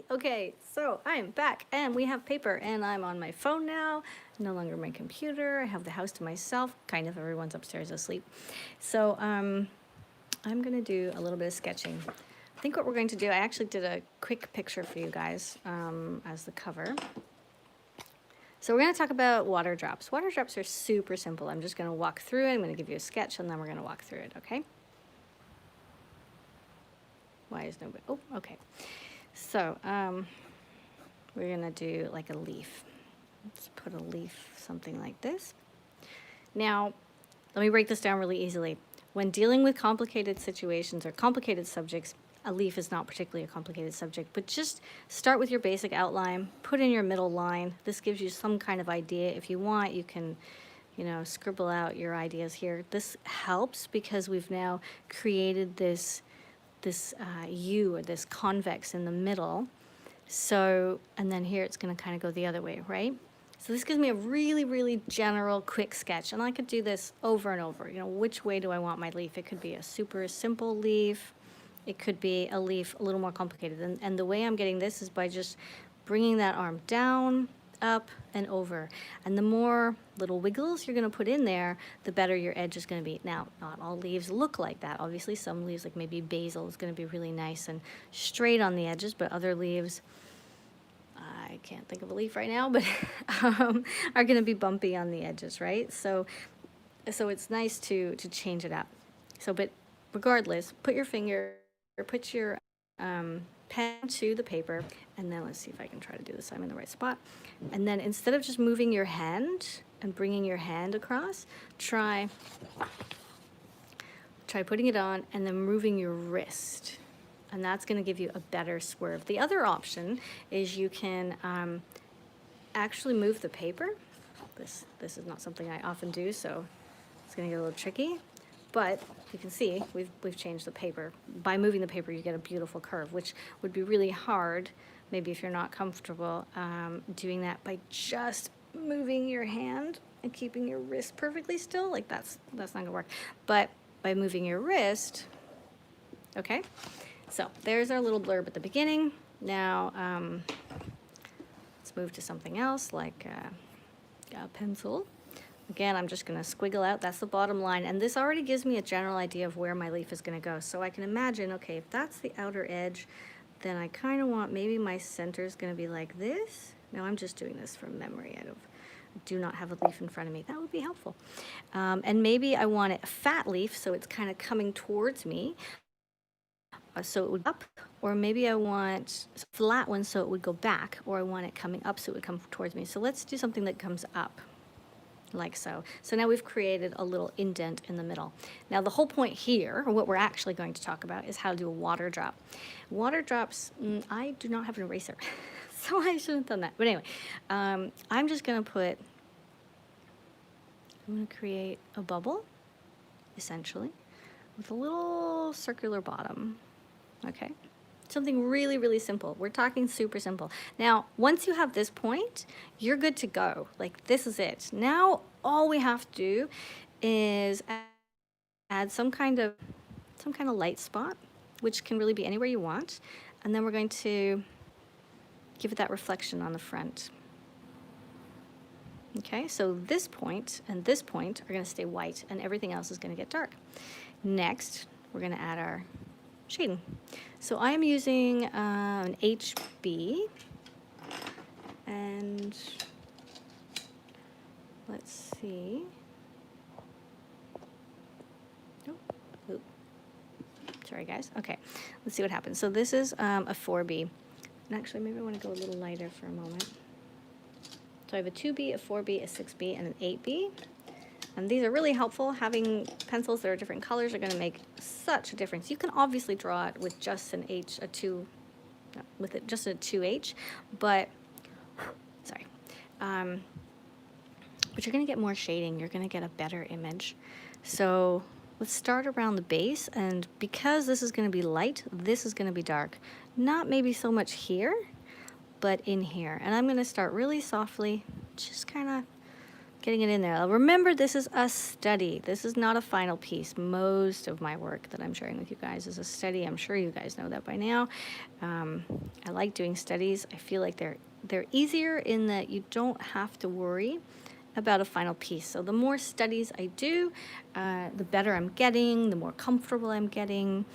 Okay, so I'm back and we have paper and I'm on my phone now, no longer my computer. I have the house to myself, kind of everyone's upstairs asleep. So I'm gonna do a little bit of sketching. I think what we're going to do, I actually did a quick picture for you guys as the cover. So we're gonna talk about water drops. Water drops are super simple. I'm just gonna walk through it. I'm gonna give you a sketch and then we're gonna walk through it, okay? Why is nobody, oh, okay. So, we're gonna do like a leaf. Let's put a leaf, something like this. Now, let me break this down really easily. When dealing with complicated situations or complicated subjects, a leaf is not particularly a complicated subject, but just start with your basic outline, put in your middle line. This gives you some kind of idea. If you want, you can, you know, scribble out your ideas here. This helps because we've now created this U or this convex in the middle. So, and then here it's going to kind of go the other way, right? So this gives me a really, really general, quick sketch. And I could do this over and over. You know, which way do I want my leaf? It could be a super simple leaf. It could be a leaf a little more complicated. And the way I'm getting this is by just bringing that arm down, up, and over. And the more little wiggles you're going to put in there, the better your edge is going to be. Now, not all leaves look like that. Obviously, some leaves, like maybe basil, is going to be really nice and straight on the edges, but other leaves, I can't think of a leaf right now, but are going to be bumpy on the edges, right? So it's nice to change it up. So, but regardless, put your finger, or put your pen to the paper, and then let's see if I can try to do this. I'm in the right spot. And then instead of just moving your hand and bringing your hand across, try putting it on and then moving your wrist. And that's going to give you a better swerve. The other option is you can actually move the paper. This is not something I often do, so it's going to get a little tricky. But you can see we've changed the paper. By moving the paper, you get a beautiful curve, which would be really hard, maybe if you're not comfortable doing that by just moving your hand and keeping your wrist perfectly still. Like that's not gonna work. But by moving your wrist, okay. So there's our little blurb at the beginning. Now let's move to something else like a pencil. Again, I'm just going to squiggle out. That's the bottom line. And this already gives me a general idea of where my leaf is going to go. So I can imagine, okay, if that's the outer edge, then I kind of want maybe my center is going to be like this. Now, I'm just doing this from memory. I do not have a leaf in front of me. That would be helpful. And maybe I want it a fat leaf, so it's kind of coming towards me. So it would up, or maybe I want a flat one so it would go back, or I want it coming up so it would come towards me. So let's do something that comes up. Like so. So now we've created a little indent in the middle. Now the whole point here, or what we're actually going to talk about, is how to do a water drop. Water drops, I do not have an eraser, so I shouldn't have done that. But anyway, I'm just going to create a bubble, essentially, with a little circular bottom, okay? Something really, really simple. We're talking super simple. Now, once you have this point, you're good to go. Like, this is it. Now, all we have to do is add some kind of light spot, which can really be anywhere you want. And then we're going to give it that reflection on the front. Okay, so this point and this point are going to stay white, and everything else is going to get dark. Next, we're going to add our shading. So I'm using an HB, and let's see. Oh, sorry guys. Okay, let's see what happens. So this is a 4B, and actually maybe I want to go a little lighter for a moment. So I have a 2B, a 4B, a 6B, and an 8B. And these are really helpful. Having pencils that are different colors are going to make such a difference. You can obviously draw it with just an H, just a 2H, but sorry. But you're going to get more shading. You're going to get a better image. So let's start around the base, and because this is going to be light, this is going to be dark. Not maybe so much here, but in here. And I'm going to start really softly, just kind of getting it in there. Remember, this is a study. This is not a final piece. Most of my work that I'm sharing with you guys is a study. I'm sure you guys know that by now. I like doing studies. I feel like they're easier in that you don't have to worry about a final piece. So the more studies I do, the better I'm getting, the more comfortable I'm getting.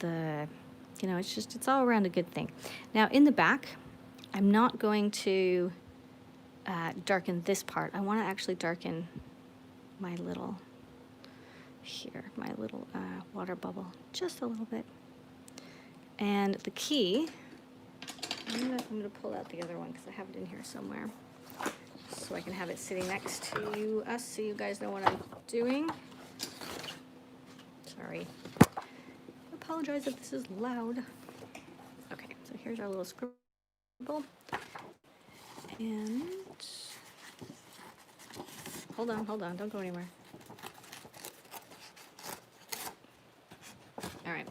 It's all around a good thing. Now in the back, I'm not going to darken this part. I want to actually darken my little water bubble just a little bit. And the key, I'm gonna pull out the other one because I have it in here somewhere, so I can have it sitting next to us so you guys know what I'm doing. Sorry. I apologize if this is loud. Okay, so here's our little scribble. And hold on, don't go anywhere. All right,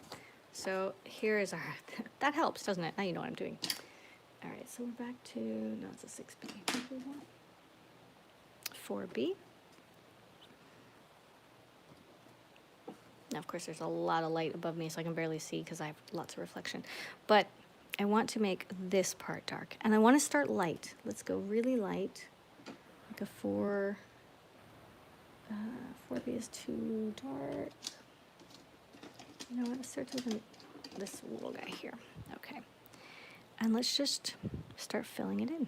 so here is our, that helps, doesn't it? Now you know what I'm doing. All right, so we're back to, no, it's a 6B. 4B. Now, of course, there's a lot of light above me, so I can barely see because I have lots of reflection. But I want to make this part dark, and I want to start light. Let's go really light, like a 4. 4B is too dark. You know what? Let's start with this little guy here. Okay, and let's just start filling it in.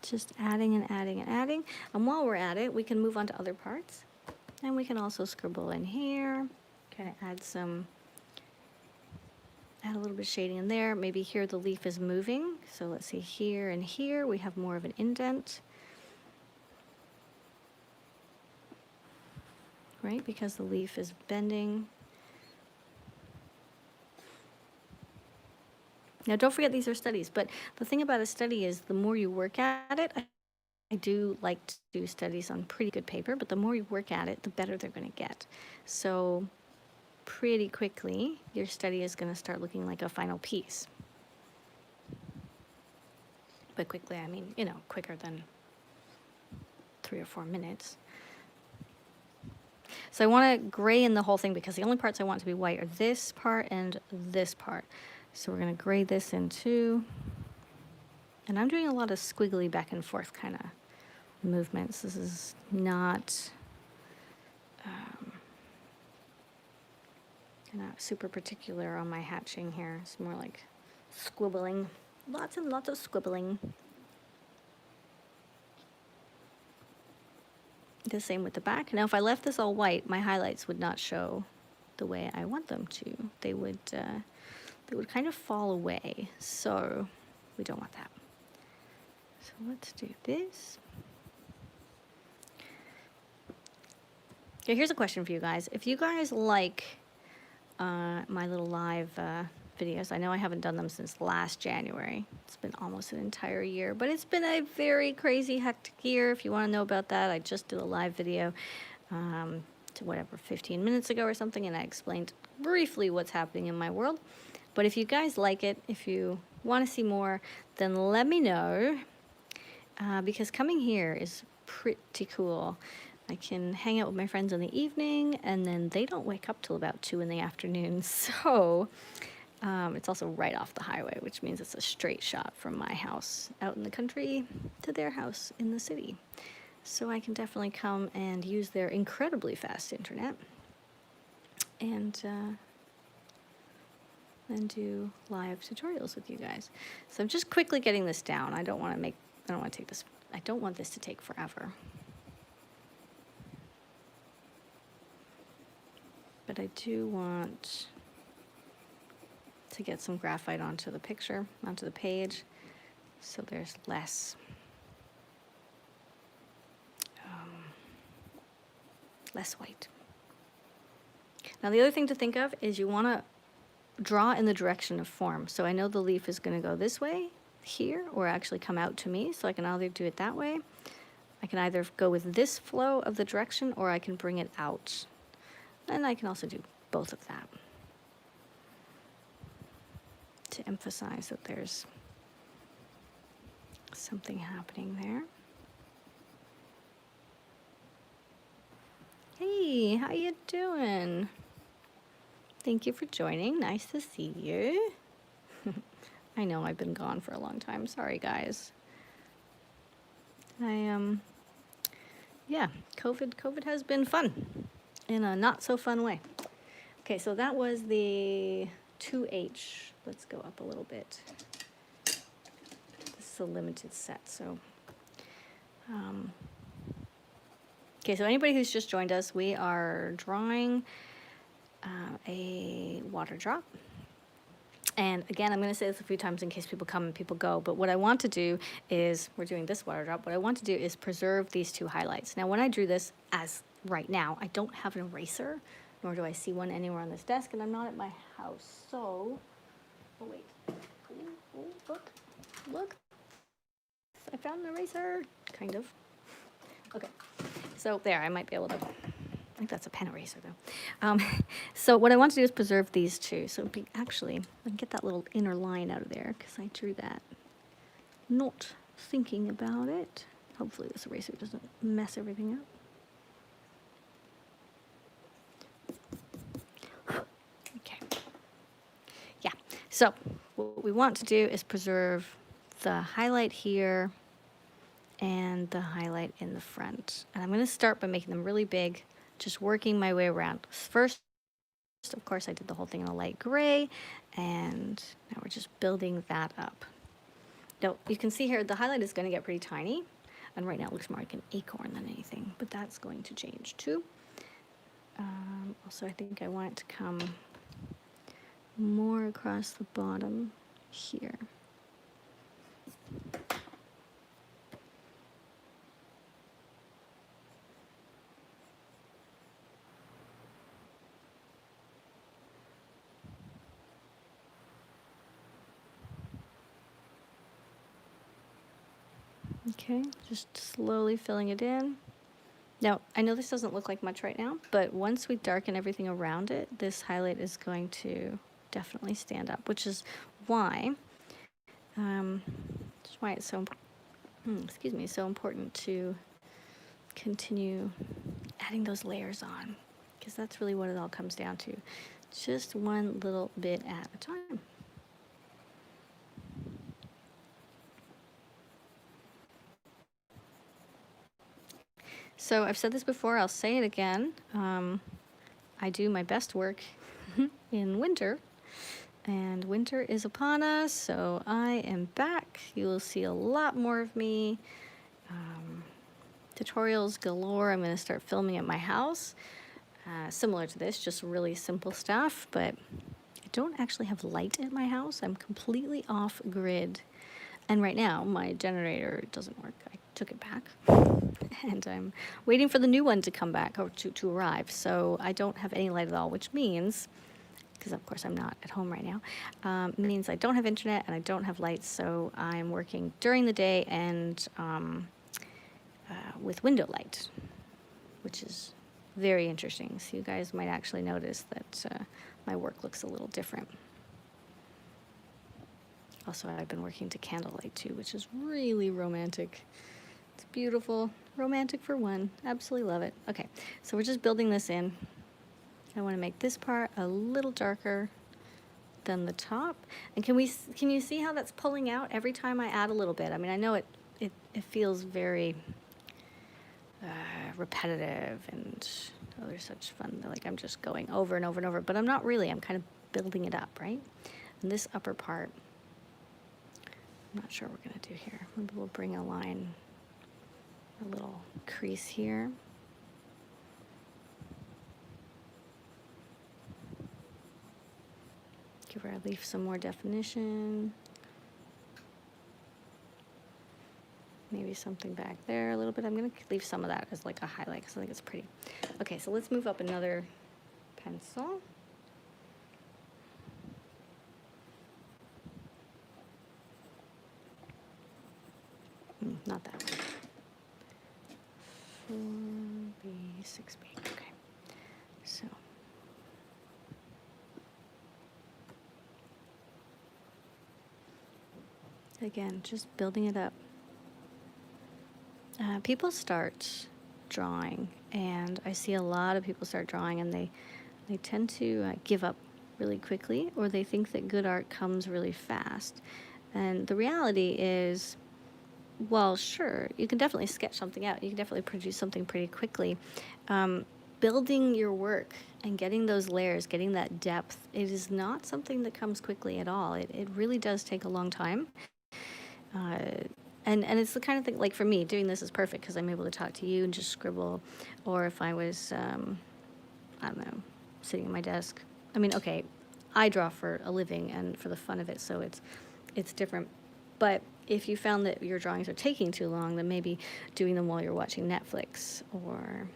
Just adding and adding and adding. And while we're at it, we can move on to other parts. And we can also scribble in here, kind of add a little bit of shading in there. Maybe here the leaf is moving. So let's see, here and here we have more of an indent. Right, because the leaf is bending. Now don't forget these are studies, but the thing about a study is the more you work at it, I do like to do studies on pretty good paper, but the more you work at it, the better they're going to get. So pretty quickly, your study is going to start looking like a final piece. But quickly, I mean, you know, quicker than 3 or 4 minutes. So I want to gray in the whole thing because the only parts I want to be white are this part and this part. So we're going to gray this in too. And I'm doing a lot of squiggly back and forth kind of movements. This is not not super particular on my hatching here. It's more like squibbling. Lots and lots of squibbling. The same with the back. Now if I left this all white, my highlights would not show the way I want them to. They would kind of fall away. So we don't want that. So let's do this. Okay, here's a question for you guys. If you guys like my little live videos, I know I haven't done them since last January. It's been almost an entire year, but it's been a very crazy, hectic year. If you want to know about that, I just did a live video to whatever, 15 minutes ago or something, and I explained briefly what's happening in my world. But if you guys like it, if you want to see more, then let me know, because coming here is pretty cool. I can hang out with my friends in the evening, and then they don't wake up till about 2 in the afternoon. So it's also right off the highway, which means it's a straight shot from my house out in the country to their house in the city. So I can definitely come and use their incredibly fast internet and do live tutorials with you guys. So I'm just quickly getting this down. I don't want this to take forever. But I do want to get some graphite onto the picture, onto the page, so there's less white. Now the other thing to think of is you want to draw in the direction of form. So I know the leaf is going to go this way here, or actually come out to me, so I can either do it that way. I can either go with this flow of the direction, or I can bring it out. And I can also do both of that. to emphasize that there's something happening there. Hey, how you doing? Thank you for joining. Nice to see you. I know I've been gone for a long time. Sorry, guys. Yeah, COVID has been fun in a not so fun way. Okay, so that was the 2H. Let's go up a little bit. This is a limited set, so. Okay, so anybody who's just joined us, we are drawing a water drop. And again, I'm going to say this a few times in case people come and people go, but what I want to do is, we're doing this water drop, what I want to do is preserve these two highlights. Now, when I drew this, as right now, I don't have an eraser, nor do I see one anywhere on this desk, and I'm not at my house, so, oh wait, oh, look, I found an eraser, kind of. Okay, so there, I might be able to, I think that's a pen eraser though. So what I want to do is preserve these two. So actually, I can get that little inner line out of there because I drew that not thinking about it. Hopefully this eraser doesn't mess everything up. Okay. Yeah, so what we want to do is preserve the highlight here and the highlight in the front. And I'm going to start by making them really big, just working my way around. First, of course, I did the whole thing in a light gray, and now we're just building that up. Now, you can see here, the highlight is going to get pretty tiny, and right now it looks more like an acorn than anything, but that's going to change too. Also, I think I want it to come more across the bottom here. Okay, just slowly filling it in. Now, I know this doesn't look like much right now, but once we darken everything around it, this highlight is going to definitely stand up, which is why, it's so, so important to continue adding those layers on, because that's really what it all comes down to. Just one little bit at a time. So I've said this before, I'll say it again. I do my best work in winter, and winter is upon us, so I am back. You will see a lot more of me. Tutorials galore. I'm going to start filming at my house, similar to this, just really simple stuff, but I don't actually have light at my house. I'm completely off grid, and right now my generator doesn't work. I took it back. And I'm waiting for the new one to come back, or to arrive. So I don't have any light at all, which means, because of course I'm not at home right now, means I don't have internet and I don't have lights. So I'm working during the day and with window light, which is very interesting. So you guys might actually notice that my work looks a little different. Also, I've been working to candlelight too, which is really romantic. It's beautiful, romantic for one. Absolutely love it. Okay, so we're just building this in. I want to make this part a little darker than the top. And can you see how that's pulling out every time I add a little bit? I mean, I know it feels very repetitive, and oh, they're such fun. Like I'm just going over and over and over, but I'm not really. I'm kind of building it up, right? And this upper part, I'm not sure what we're going to do here. Maybe we'll bring a line, a little crease here. Give our leaf some more definition. Maybe something back there a little bit. I'm going to leave some of that as like a highlight because I think it's pretty. Okay, so let's move up another pencil. Not that one. 4B, 6B. Okay. So Again, just building it up. People start drawing, and I see a lot of people start drawing, and they tend to give up really quickly, or they think that good art comes really fast. And the reality is, well, sure, you can definitely sketch something out. You can definitely produce something pretty quickly. Building your work and getting those layers, getting that depth, it is not something that comes quickly at all. It really does take a long time. And it's the kind of thing, like for me, doing this is perfect because I'm able to talk to you and just scribble. Or if I was, I don't know, sitting at my desk. I mean, okay, I draw for a living and for the fun of it, so it's different. But if you found that your drawings are taking too long, then maybe doing them while you're watching Netflix, or,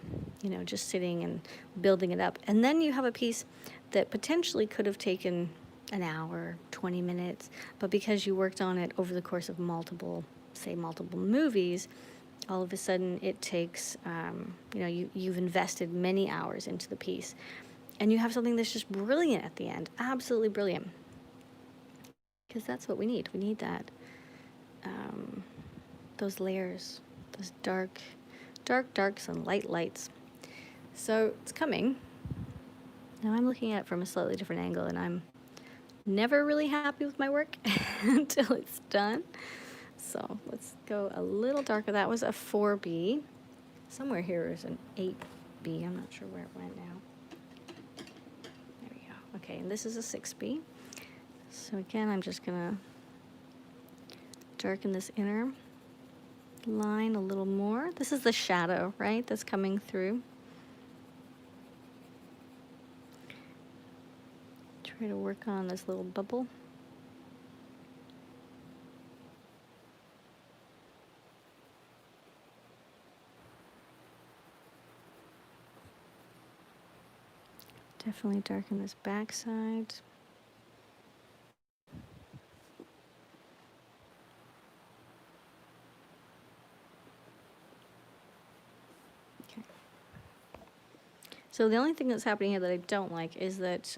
you know, just sitting and building it up. And then you have a piece that potentially could have taken an hour, 20 minutes, but because you worked on it over the course of multiple movies, all of a sudden it takes, you know, you've invested many hours into the piece, and you have something that's just brilliant at the end, absolutely brilliant. Because that's what we need. We need that, those layers, those darks and lights. So it's coming. Now I'm looking at it from a slightly different angle, and I'm never really happy with my work until it's done. So let's go a little darker. That was a 4B. Somewhere here is an 8B. I'm not sure where it went now. There we go. Okay, and this is a 6B. So again, I'm just gonna darken this inner line a little more. This is the shadow, right, that's coming through. Try to work on this little bubble. Definitely darken this backside. Okay. So the only thing that's happening here that I don't like is that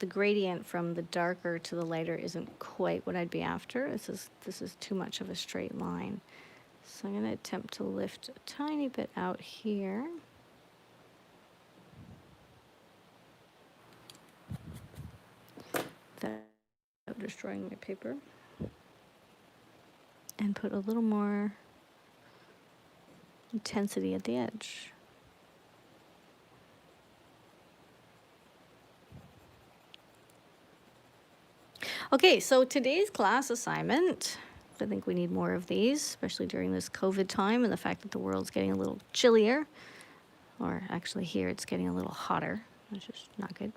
the gradient from the darker to the lighter isn't quite what I'd be after. This is too much of a straight line. So I'm going to attempt to lift a tiny bit out here. Without destroying my paper. And put a little more intensity at the edge. Okay, so today's class assignment, I think we need more of these, especially during this COVID time and the fact that the world's getting a little chillier, or actually here it's getting a little hotter, which is not good.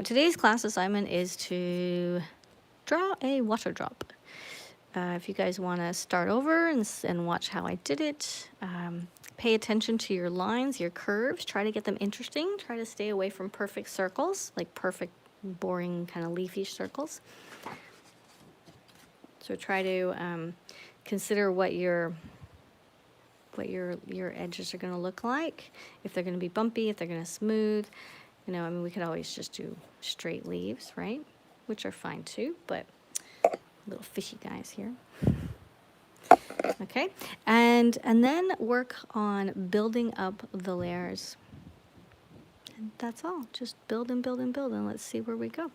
Today's class assignment is to draw a water drop. If you guys want to start over and watch how I did it, pay attention to your lines, your curves, try to get them interesting, try to stay away from perfect circles, like perfect, boring, kind of leafy circles. So try to consider what your edges are going to look like, if they're going to be bumpy, if they're going to smooth. You know, I mean, we could always just do straight leaves, right? Which are fine too, but little fishy guys here. Okay, and then work on building up the layers. And that's all. Just build and build and build, and let's see where we go.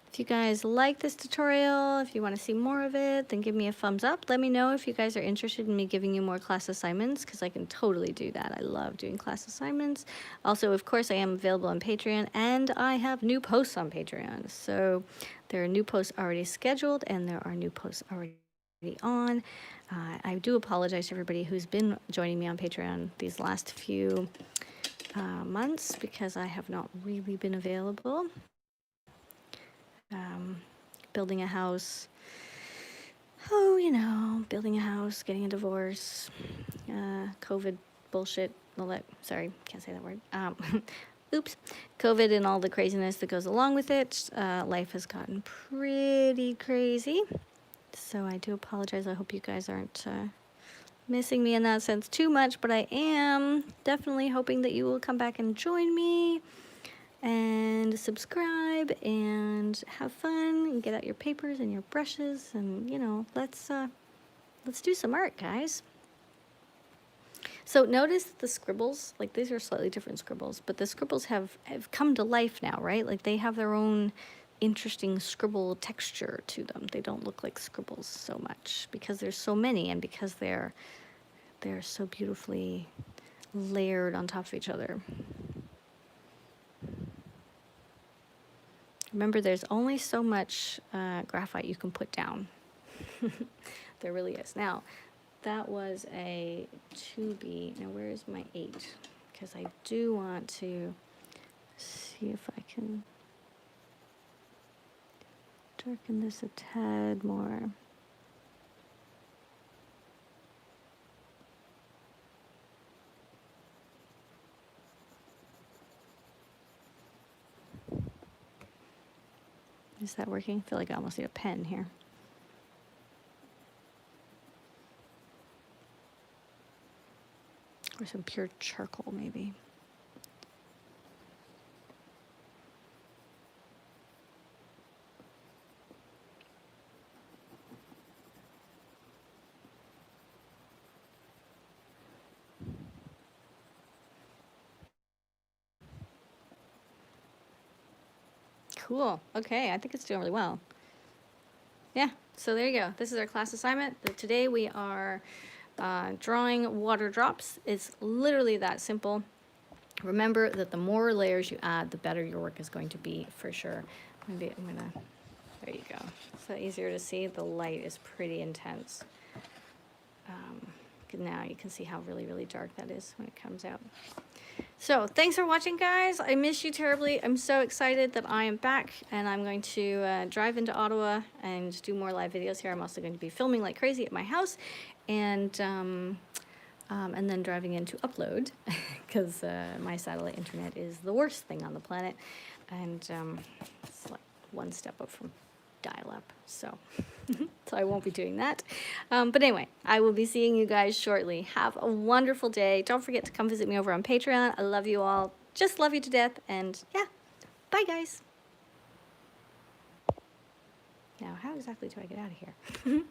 If you guys like this tutorial, if you want to see more of it, then give me a thumbs up. Let me know if you guys are interested in me giving you more class assignments, because I can totally do that. I love doing class assignments. Also, of course, I am available on Patreon, and I have new posts on Patreon. So there are new posts already scheduled, and there are new posts already on. I do apologize to everybody who's been joining me on Patreon these last few months, because I have not really been available. Building a house, you know, building a house, getting a divorce, COVID bullshit, all that, sorry, can't say that word, oops, COVID and all the craziness that goes along with it. Life has gotten pretty crazy, so I do apologize. I hope you guys aren't missing me in that sense too much, but I am definitely hoping that you will come back and join me and subscribe subscribe and have fun and get out your papers and your brushes and, you know, let's do some art, guys. So notice the scribbles, like these are slightly different scribbles, but the scribbles have come to life now, right? Like they have their own interesting scribble texture to them. They don't look like scribbles so much because there's so many and because they're so beautifully layered on top of each other. Remember, there's only so much graphite you can put down. There really is. Now, that was a 2B. Now, where is my 8? Because I do want to see if I can darken this a tad more. Is that working? I feel like I almost need a pen here. Or some pure charcoal, maybe. Cool. Okay, I think it's doing really well. Yeah, so there you go. This is our class assignment. Today we are drawing water drops. It's literally that simple. Remember that the more layers you add, the better your work is going to be, for sure. Maybe I'm gonna, there you go. So easier to see. The light is pretty intense. Now you can see how really, really dark that is when it comes out. So thanks for watching, guys. I miss you terribly. I'm so excited that I am back, and I'm going to drive into Ottawa and do more live videos here. I'm also going to be filming like crazy at my house, and then driving in to upload because my satellite internet is the worst thing on the planet, and it's like one step up from dial-up, so so I won't be doing that. But anyway, I will be seeing you guys shortly. Have a wonderful day. Don't forget to come visit me over on Patreon. I love you all. Just love you to death. And yeah, bye, guys. Now, how exactly do I get out of here?